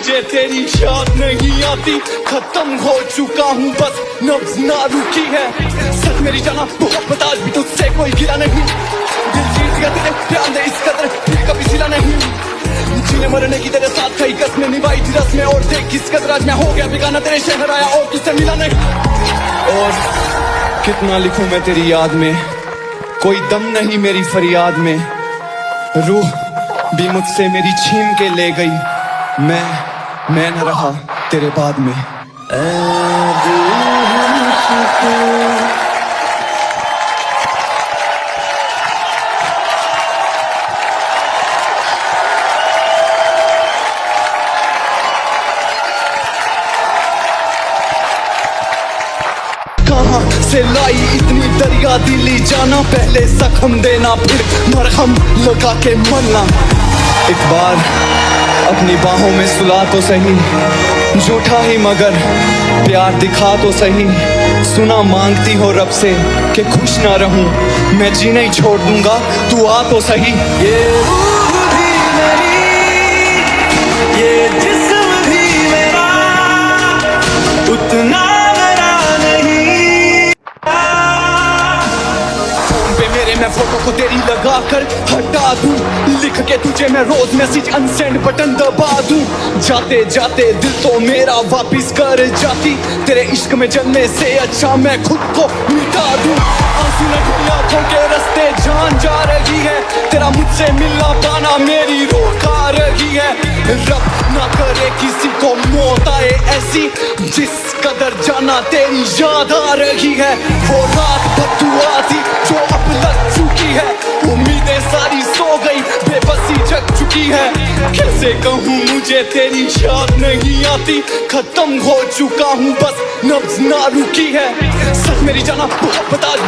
मुझे तेरी याद नहीं आती, खत्म हो चुका हूँ बस नब्ज ना रुकी है। सच मेरी जाना मोहब्बत आज भी तुझसे कोई गिला नहीं, दिल जीत गया तेरे प्यार ने इस कदर फिर कभी सिला नहीं। जीने मरने की तेरे साथ कई कसमें निभाई थी रस्में, और देख किस कदर आज मैं हो गया बेगाना, तेरे शहर आया और तुझसे मिला नहीं। और कितना लिखूं मैं तेरी याद में, कोई दम नहीं मेरी फरियाद में। रूह भी मुझसे मेरी छीन के ले गई, मैं न रहा तेरे बाद में। कहाँ से लाई इतनी दरिया दिली जाना, पहले जख्म देना फिर मरहम लगा के मरना। एक बार अपनी बाहों में सुला तो सही, झूठा ही मगर प्यार दिखा तो सही। सुना मांगती हो रब से कि खुश ना रहूं, मैं जीना ही छोड़ दूंगा तू आ तो सही। ये रूह भी मेरी, ये जिस्म भी मेरा, उतना मैं फोटो को तेरी लगा कर हटा दूं, लिख के तुझे मैं रोज मैसेज अनसेंड बटन दबा दूं। जाते जाते दिल तो मेरा वापिस कर जाती, तेरे इश्क में जलने से अच्छा मैं खुद को मिटा दूं। आंसू न ढूंढी आंखों के रास्ते जान जा रही है, तेरा मुझसे मिलना पाना मेरी रोका रही है। रब ना करे किसी को मौत आए ऐसी, जिस कदर जाना तेरी याद आ रही है। वो रात बदुआ थी जो अब लग चुकी है, उम्मीदें सारी सो गई, बेबसी जग चुकी है। कैसे कहूँ मुझे तेरी याद नहीं आती, खत्म हो चुका हूँ बस नब्ज ना रुकी है। सच मेरी जाना मोहब्बत आज